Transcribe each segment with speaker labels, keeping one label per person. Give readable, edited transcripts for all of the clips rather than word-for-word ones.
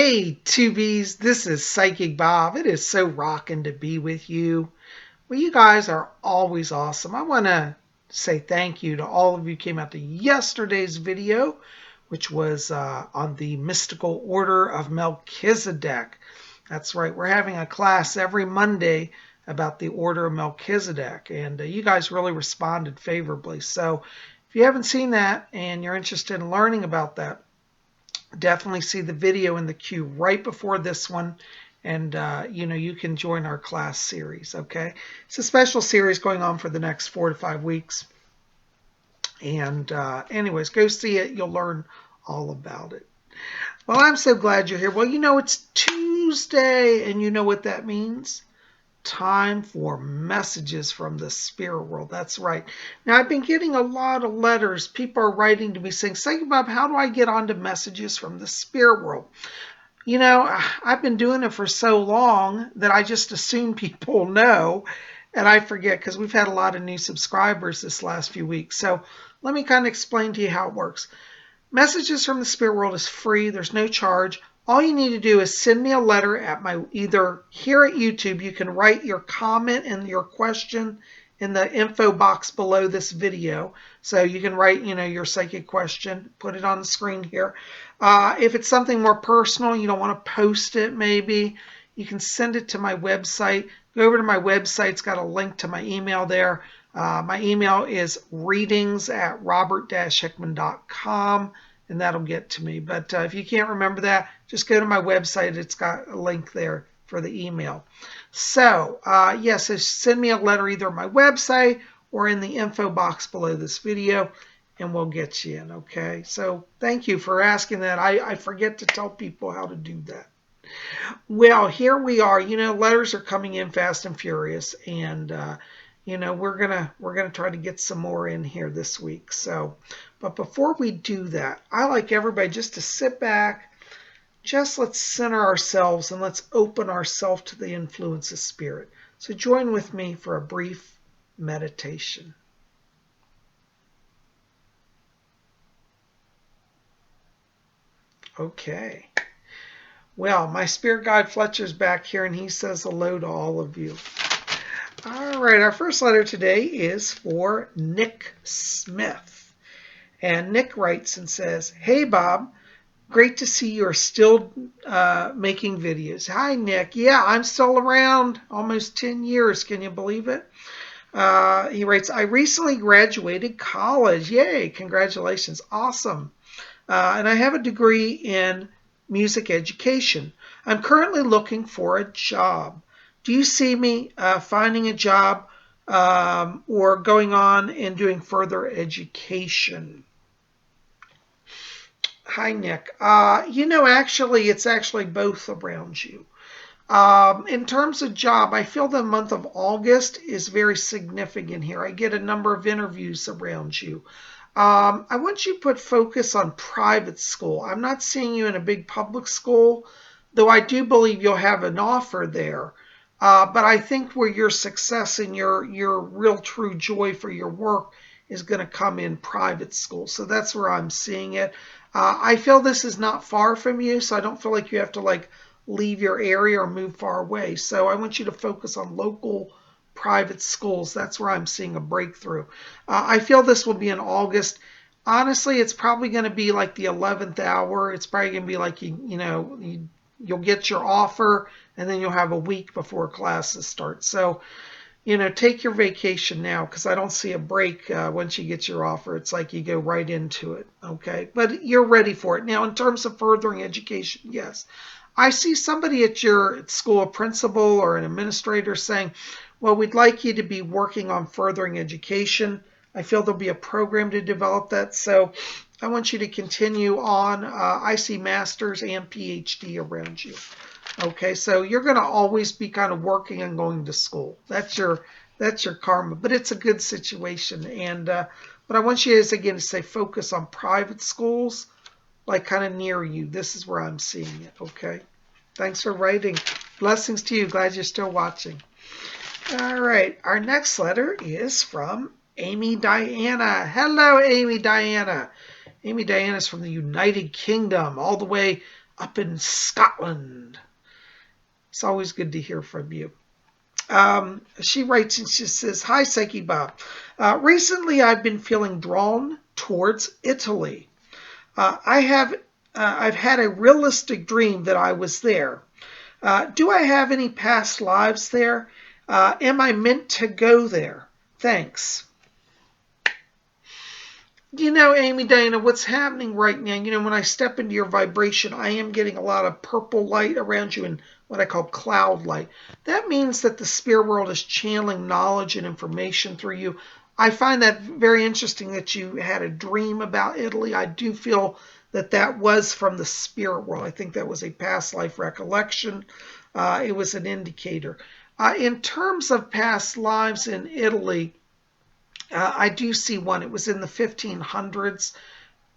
Speaker 1: Hey, 2Bs, this is Psychic Bob. It is so rocking to be with you. Well, you guys are always awesome. I want to say thank you to all of you who came out to yesterday's video, which was on the mystical order of Melchizedek. That's right, we're having a class every Monday about the order of Melchizedek, and you guys really responded favorably. So if you haven't seen that and you're interested in learning about that, definitely see the video in the queue right before this one, and you can join our class series. Okay, it's a special series going on for the next 4 to 5 weeks, and anyways, go see it. You'll learn all about it. Well, I'm so glad you're here. Well, it's Tuesday, and you know what that means. Time for messages from the spirit world. That's right. Now, I've been getting a lot of letters. People are writing to me saying, "Psychic Bob, how do I get onto messages from the spirit world?" I've been doing it for so long that I just assume people know, and I forget because we've had a lot of new subscribers this last few weeks. So let me kind of explain to you how it works. Messages from the spirit world is free. There's no charge. All you need to do is send me a letter at either here at YouTube. You can write your comment and your question in the info box below this video. So you can write, your psychic question, put it on the screen here. If it's something more personal, you don't want to post it maybe, you can send it to my website. Go over to my website. It's got a link to my email there. My email is readings@robert-hickman.com. and that'll get to me. But if you can't remember that, just go to my website. It's got a link there for the email. So, so send me a letter either on my website or in the info box below this video, and we'll get you in, okay? So thank you for asking that. I forget to tell people how to do that. Well, here we are. Letters are coming in fast and furious, and we're gonna try to get some more in here this week. So, but before we do that, I like everybody just to sit back, let's center ourselves and let's open ourselves to the influence of spirit. So join with me for a brief meditation. Okay. Well, my spirit guide Fletcher's back here, and he says hello to all of you. All right, our first letter today is for Nick Smith. And Nick writes and says, "Hey, Bob, great to see you are still making videos." Hi, Nick. Yeah, I'm still around, almost 10 years. Can you believe it? He writes, "I recently graduated college." Yay, congratulations. Awesome. And I have a degree in music education. I'm currently looking for a job. Do you see me finding a job or going on and doing further education? Hi, Nick. Actually, it's actually both around you. In terms of job, I feel the month of August is very significant here. I get a number of interviews around you. I want you to put focus on private school. I'm not seeing you in a big public school, though I do believe you'll have an offer there. But I think where your success and your real true joy for your work is going to come in private school. So that's where I'm seeing it. I feel this is not far from you, so I don't feel like you have to leave your area or move far away. So I want you to focus on local private schools. That's where I'm seeing a breakthrough. I feel this will be in August. Honestly, it's probably going to be like the 11th hour. It's probably going to be like, you'll get your offer, and then you'll have a week before classes start. So, take your vacation now, because I don't see a break once you get your offer. It's like you go right into it, okay? But you're ready for it. Now, in terms of furthering education, yes. I see somebody at your school, a principal or an administrator, saying, well, we'd like you to be working on furthering education. I feel there'll be a program to develop that. So I want you to continue on. I see master's and PhD around you. Okay, so you're going to always be kind of working and going to school. That's your karma, but it's a good situation. And but I want you again to say focus on private schools, like kind of near you. This is where I'm seeing it. Okay, thanks for writing. Blessings to you. Glad you're still watching. All right, our next letter is from Amy Diana. Hello, Amy Diana. Amy Diana is from the United Kingdom, all the way up in Scotland. It's always good to hear from you. She writes and she says, "Hi, Psyche Bob. Recently, I've been feeling drawn towards Italy. I've had a realistic dream that I was there. Do I have any past lives there? Am I meant to go there? Thanks." Amy Diana, what's happening right now, when I step into your vibration, I am getting a lot of purple light around you and what I call cloud light. That means that the spirit world is channeling knowledge and information through you. I find that very interesting that you had a dream about Italy. I do feel that that was from the spirit world. I think that was a past life recollection. It was an indicator. In terms of past lives in Italy, I do see one. It was in the 1500s.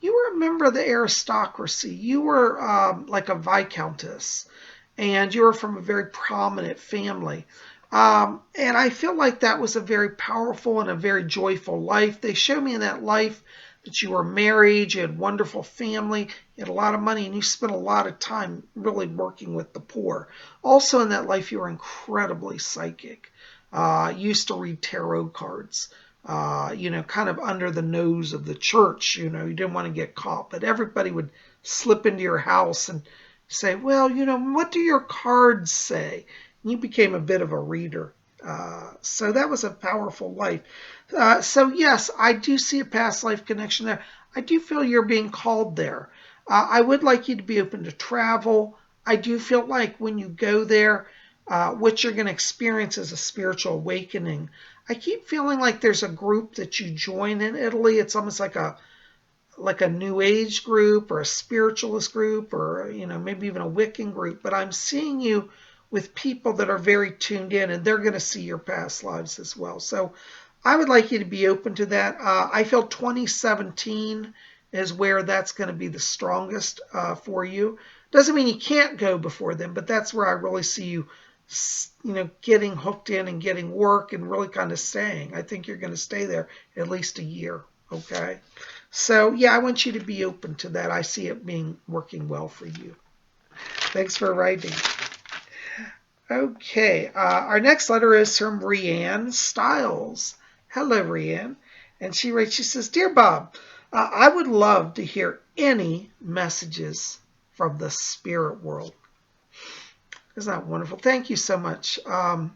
Speaker 1: You were a member of the aristocracy. You were like a viscountess, and you were from a very prominent family. And I feel like that was a very powerful and a very joyful life. They show me in that life that you were married, you had a wonderful family, you had a lot of money, and you spent a lot of time really working with the poor. Also in that life, you were incredibly psychic. You used to read tarot cards. Kind of under the nose of the church. You didn't want to get caught, but everybody would slip into your house and say, well, what do your cards say? And you became a bit of a reader. So that was a powerful life. So yes, I do see a past life connection there. I do feel you're being called there. I would like you to be open to travel. I do feel like when you go there, what you're going to experience is a spiritual awakening. I keep feeling like there's a group that you join in Italy. It's almost like a new age group or a spiritualist group or maybe even a Wiccan group. But I'm seeing you with people that are very tuned in, and they're going to see your past lives as well. So I would like you to be open to that. I feel 2017 is where that's going to be the strongest for you. Doesn't mean you can't go before then, but that's where I really see you getting hooked in and getting work and really kind of staying. I think you're going to stay there at least a year. Okay. So yeah, I want you to be open to that. I see it working well for you. Thanks for writing. Okay. Our next letter is from Brianne Styles. Hello, Brianne. And she writes, she says, "Dear Bob, I would love to hear any messages from the spirit world." Isn't that wonderful? Thank you so much. Right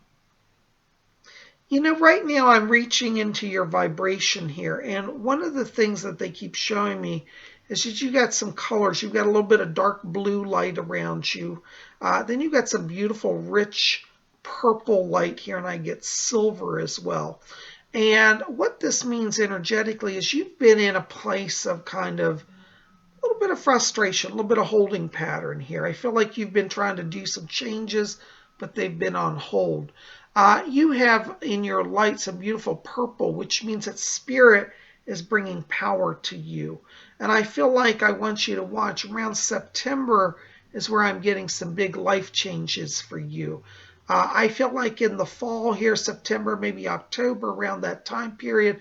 Speaker 1: now I'm reaching into your vibration here, and one of the things that they keep showing me is that you got some colors. You've got a little bit of dark blue light around you. Then you've got some beautiful, rich purple light here, and I get silver as well. And what this means energetically is you've been in a place of kind of a little bit of frustration, a little bit of holding pattern here. I feel like you've been trying to do some changes, but they've been on hold. You have in your light some beautiful purple, which means that spirit is bringing power to you. And I feel like I want you to watch. Around September is where I'm getting some big life changes for you. I feel like in the fall here, September, maybe October, around that time period,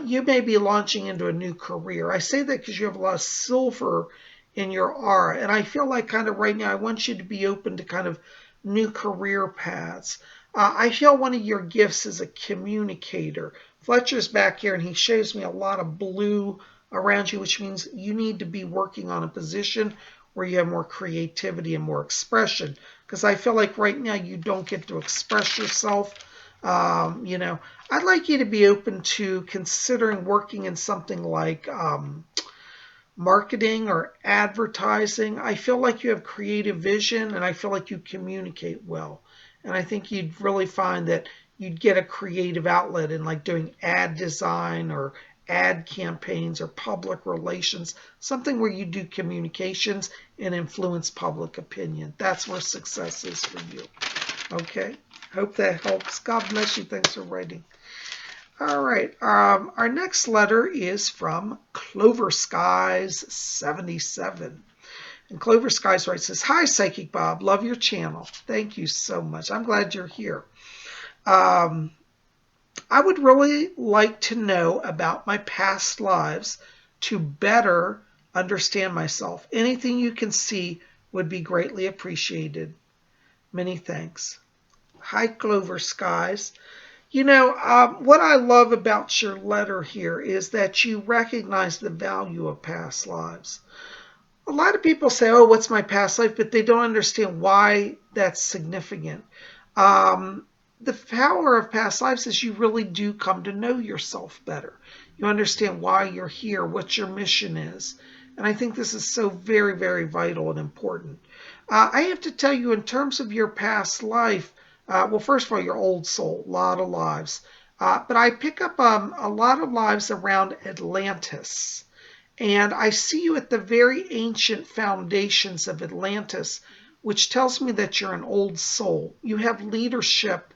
Speaker 1: you may be launching into a new career. I say that because you have a lot of silver in your aura. And I feel like kind of right now, I want you to be open to kind of new career paths. I feel one of your gifts is a communicator. Fletcher's back here, and he shows me a lot of blue around you, which means you need to be working on a position where you have more creativity and more expression. Because I feel like right now you don't get to express yourself. I'd like you to be open to considering working in something like marketing or advertising. I feel like you have creative vision, and I feel like you communicate well. And I think you'd really find that you'd get a creative outlet in like doing ad design or ad campaigns or public relations, something where you do communications and influence public opinion. That's where success is for you. Okay? Hope that helps. God bless you. Thanks for writing. All right. Our next letter is from Clover Skies 77. And Clover Skies writes, says, "Hi, Psychic Bob. Love your channel. Thank you so much. I'm glad you're here. I would really like to know about my past lives to better understand myself. Anything you can see would be greatly appreciated. Many thanks. Hi, Clover Skies. What I love about your letter here is that you recognize the value of past lives. A lot of people say, oh, what's my past life? But they don't understand why that's significant. Um, the power of past lives is you really do come to know yourself better. You understand why you're here, what your mission is. And I think this is so very, very vital and important. I have to tell you, in terms of your past life, well, first of all, your old soul, a lot of lives. But I pick up a lot of lives around Atlantis. And I see you at the very ancient foundations of Atlantis, which tells me that you're an old soul. You have leadership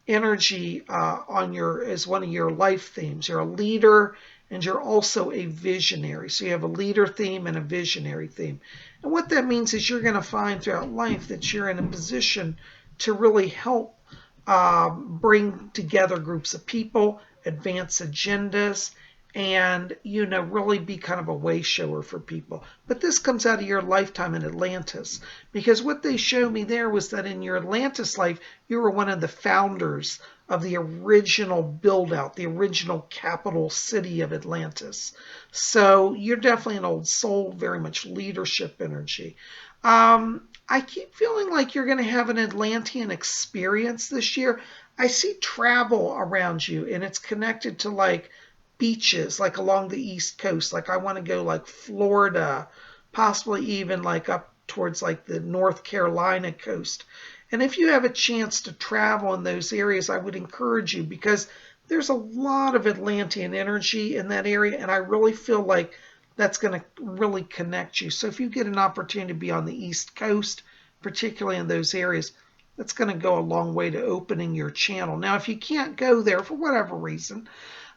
Speaker 1: energy on your as one of your life themes. You're a leader and you're also a visionary. So you have a leader theme and a visionary theme. And what that means is you're going to find throughout life that you're in a position to really help bring together groups of people, advance agendas, and really be kind of a way shower for people. But this comes out of your lifetime in Atlantis, because what they showed me there was that in your Atlantis life you were one of the founders of the original build out, the original capital city of Atlantis. So you're definitely an old soul, very much leadership energy. I keep feeling like you're going to have an Atlantean experience this year. I see travel around you, and it's connected to like beaches, like along the East Coast. Like I want to go like Florida, possibly even like up towards like the North Carolina coast. And if you have a chance to travel in those areas, I would encourage you, because there's a lot of Atlantean energy in that area, and I really feel like that's going to really connect you. So if you get an opportunity to be on the East Coast, particularly in those areas, that's going to go a long way to opening your channel. Now, if you can't go there for whatever reason,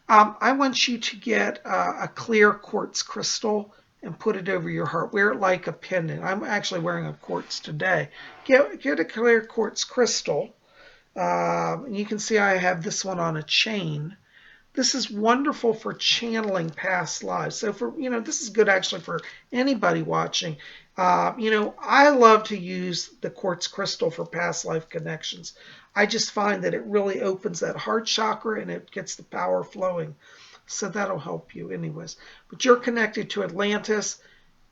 Speaker 1: I want you to get a clear quartz crystal and put it over your heart. Wear it like a pendant. I'm actually wearing a quartz today. Get a clear quartz crystal. You can see I have this one on a chain. This is wonderful for channeling past lives. So this is good actually for anybody watching. I love to use the quartz crystal for past life connections. I just find that it really opens that heart chakra and it gets the power flowing. So that'll help you anyways. But you're connected to Atlantis.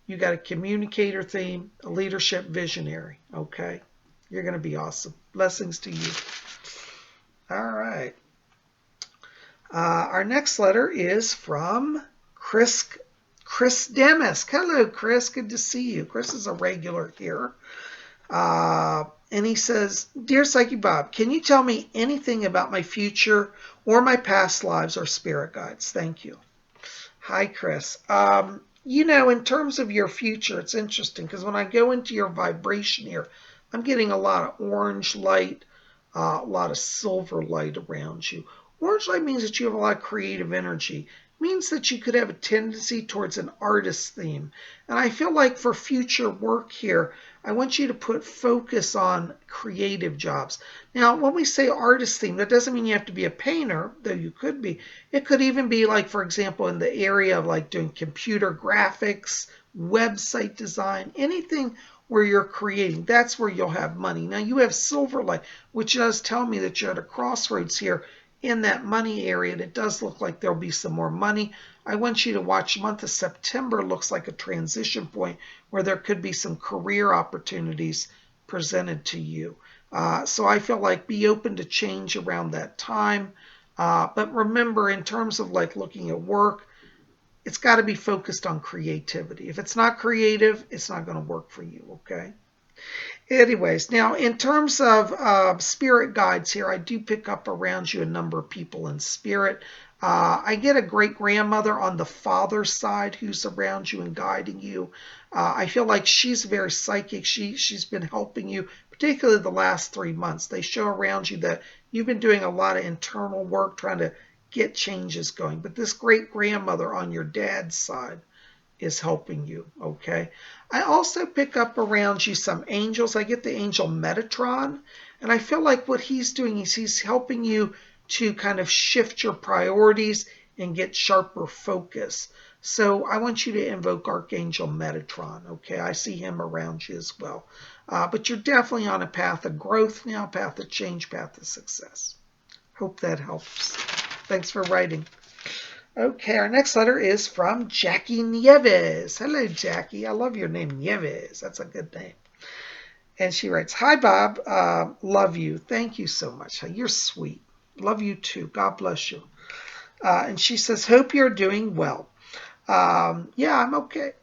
Speaker 1: You got a communicator theme, a leadership visionary. Okay. You're going to be awesome. Blessings to you. All right. Our next letter is from Chris Demis. Hello, Chris. Good to see you. Chris is a regular here. And he says, Dear Psyche Bob, can you tell me anything about my future or my past lives or spirit guides? Thank you. Hi, Chris. In terms of your future, it's interesting because when I go into your vibration here, I'm getting a lot of orange light, a lot of silver light around you. Orange light means that you have a lot of creative energy. It means that you could have a tendency towards an artist theme. And I feel like for future work here, I want you to put focus on creative jobs. Now, when we say artist theme, that doesn't mean you have to be a painter, though you could be. It could even be like, for example, in the area of like doing computer graphics, website design, anything where you're creating. That's where you'll have money. Now, you have silver light, which does tell me that you're at a crossroads here in that money area, and it does look like there'll be some more money. I want you to watch month of September. Looks like a transition point where there could be some career opportunities presented to you. So I feel like be open to change around that time. But remember, in terms of like looking at work, it's got to be focused on creativity. If it's not creative, it's not going to work for you, okay? Anyways, now in terms of spirit guides here, I do pick up around you a number of people in spirit. I get a great grandmother on the father's side who's around you and guiding you. I feel like she's very psychic. She's been helping you, particularly the last 3 months. They show around you that you've been doing a lot of internal work trying to get changes going. But this great grandmother on your dad's side is helping you, okay? I also pick up around you some angels. I get the angel Metatron, and I feel like what he's doing is he's helping you to kind of shift your priorities and get sharper focus. So I want you to invoke Archangel Metatron, okay? I see him around you as well. But you're definitely on a path of growth now, path of change, path of success. Hope that helps. Thanks for writing. Okay, our next letter is from Jackie Nieves. Hello, Jackie. I love your name, Nieves. That's a good name. And she writes, Hi, Bob. Love you. Thank you so much. You're sweet. Love you too. God bless you. And she says, hope you're doing well. Yeah, I'm okay.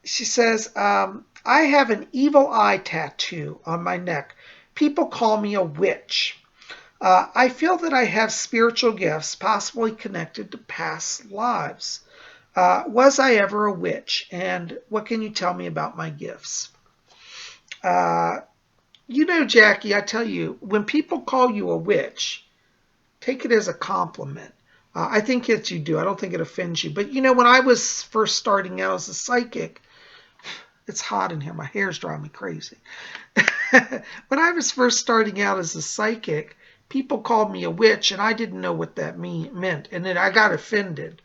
Speaker 1: She says, I have an evil eye tattoo on my neck. People call me a witch. I feel that I have spiritual gifts, possibly connected to past lives. Was I ever a witch? And what can you tell me about my gifts? You know, Jackie, I tell you, when people call you a witch, take it as a compliment. I think that you do. I don't think it offends you. But, you know, when I was first starting out as a psychic, it's hot in here. My hair's driving me crazy. When I was first starting out as a psychic, people called me a witch, and I didn't know what that meant. And then I got offended.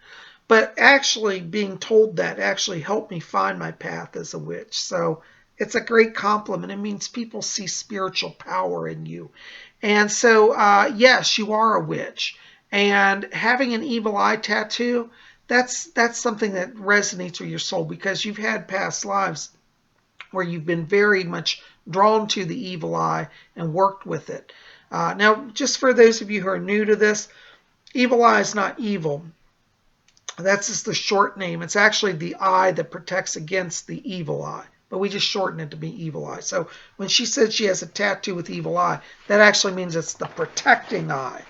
Speaker 1: But actually being told that actually helped me find my path as a witch. So it's a great compliment. It means people see spiritual power in you. And so, yes, you are a witch. And having an evil eye tattoo, that's something that resonates with your soul because you've had past lives where you've been very much drawn to the evil eye and worked with it. Now, just for those of you who are new to this, evil eye is not evil. That's just the short name. It's actually the eye that protects against the evil eye. But we just shorten it to be evil eye. So when she says she has a tattoo with evil eye, that actually means it's the protecting eye.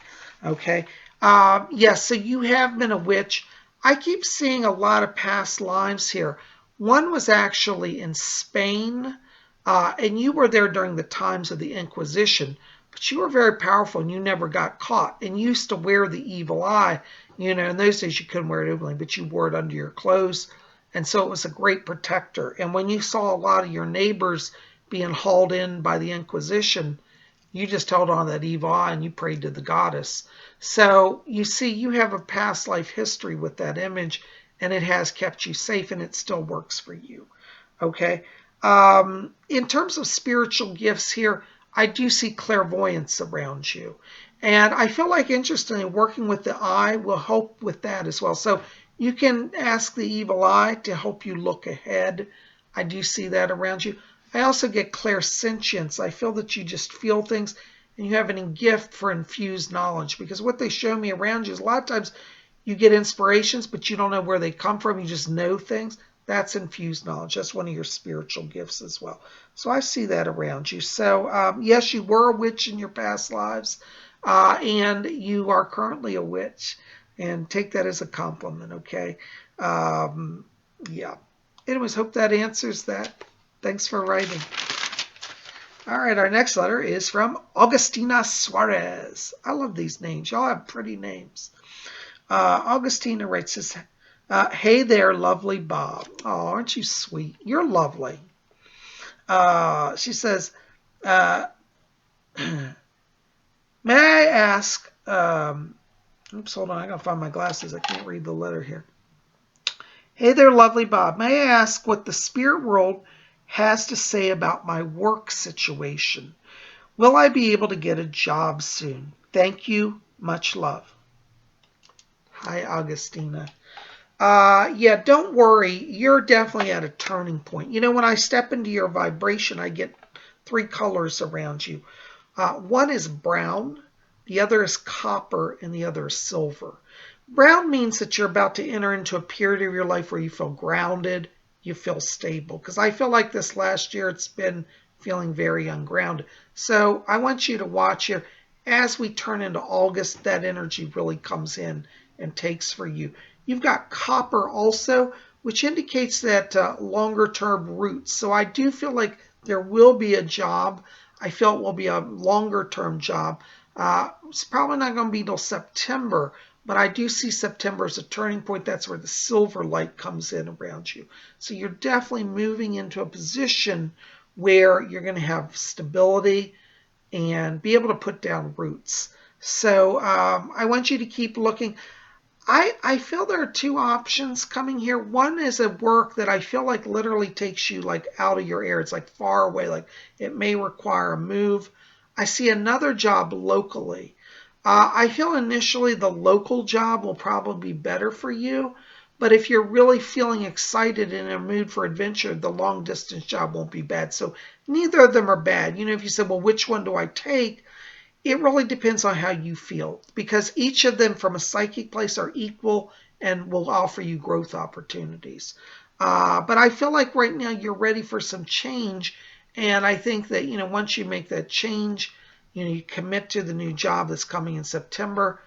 Speaker 1: Okay? Yes, so you have been a witch. I keep seeing a lot of past lives here. One was actually in Spain, and you were there during the times of the Inquisition. But you were very powerful, and you never got caught. And you used to wear the evil eye. You know, in those days you couldn't wear it openly, but you wore it under your clothes. And so it was a great protector. And when you saw a lot of your neighbors being hauled in by the Inquisition, you just held on to that evil eye and you prayed to the goddess. So you see, you have a past life history with that image, and it has kept you safe, and it still works for you. Okay? In terms of spiritual gifts here, I do see clairvoyance around you. And I feel like, interestingly, working with the eye will help with that as well. So you can ask the evil eye to help you look ahead. I do see that around you. I also get clairsentience. I feel that you just feel things, and you have a gift for infused knowledge. Because what they show me around you is a lot of times you get inspirations, but you don't know where they come from. You just know things. That's infused knowledge. That's one of your spiritual gifts as well. So I see that around you. So yes, you were a witch in your past lives, and you are currently a witch. And take that as a compliment, okay? Yeah. Anyways, hope that answers that. Thanks for writing. All right, our next letter is from Augustina Suarez. I love these names. Y'all have pretty names. Augustina writes this, hey there, lovely Bob. Oh, aren't you sweet? You're lovely. She says, may I ask, oops, hold on, I gotta find my glasses. I can't read the letter here. Hey there, lovely Bob. May I ask what the spirit world has to say about my work situation? Will I be able to get a job soon? Thank you. Much love. Hi, Augustina. Yeah, don't worry. You're definitely at a turning point. You know, when I step into your vibration, I get 3 colors around you. One is brown, the other is copper, and the other is silver. Brown means that you're about to enter into a period of your life where you feel grounded, you feel stable. Because I feel like this last year it's been feeling very ungrounded. So I want you to watch here. As we turn into August, that energy really comes in and takes for you. You've got copper also, which indicates that longer term roots. So I do feel like there will be a job. I feel it will be a longer term job. It's probably not going to be till September, but I do see September as a turning point. That's where the silver light comes in around you. So you're definitely moving into a position where you're going to have stability and be able to put down roots. So I want you to keep looking. I feel there are two options coming here. One is a work that I feel like literally takes you like out of your area. It's like far away, like it may require a move. I see another job locally. I feel initially the local job will probably be better for you, but if you're really feeling excited and in a mood for adventure, the long distance job won't be bad. So neither of them are bad. If you said, well, which one do I take? It really depends on how you feel, because each of them from a psychic place are equal and will offer you growth opportunities. But I feel like right now you're ready for some change. And I think that, once you make that change, you commit to the new job that's coming in September,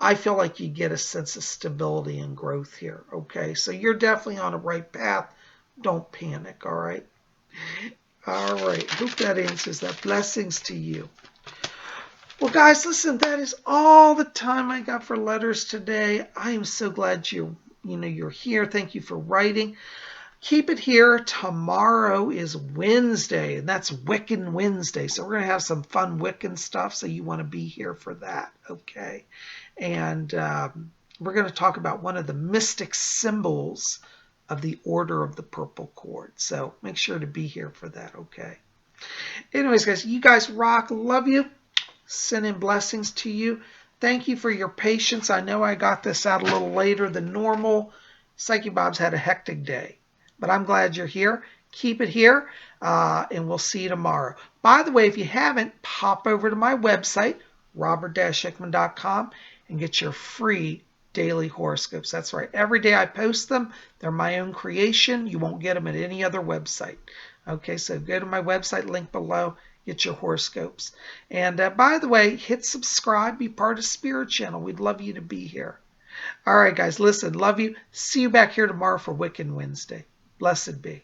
Speaker 1: I feel like you get a sense of stability and growth here. Okay. So you're definitely on a right path. Don't panic. All right. All right. Hope that answers that. Blessings to you. Well, guys, listen, that is all the time I got for letters today. I am so glad you're here. Thank you for writing. Keep it here. Tomorrow is Wednesday, and that's Wiccan Wednesday. So we're going to have some fun Wiccan stuff, so you want to be here for that, okay? And we're going to talk about one of the mystic symbols of the Order of the Purple Cord. So make sure to be here for that, okay? Anyways, guys, you guys rock. Love you. Sending blessings to you. Thank you for your patience. I know I got this out a little later than normal. Psychic Bob's had a hectic day, but I'm glad you're here. Keep it here, and we'll see you tomorrow. By the way, if you haven't, pop over to my website, robert-hickman.com, and get your free daily horoscopes. That's right. Every day I post them. They're my own creation. You won't get them at any other website. Okay, so go to my website, link below. Get your horoscopes. And by the way, hit subscribe. Be part of Spirit Channel. We'd love you to be here. All right, guys, listen. Love you. See you back here tomorrow for Wiccan Wednesday. Blessed be.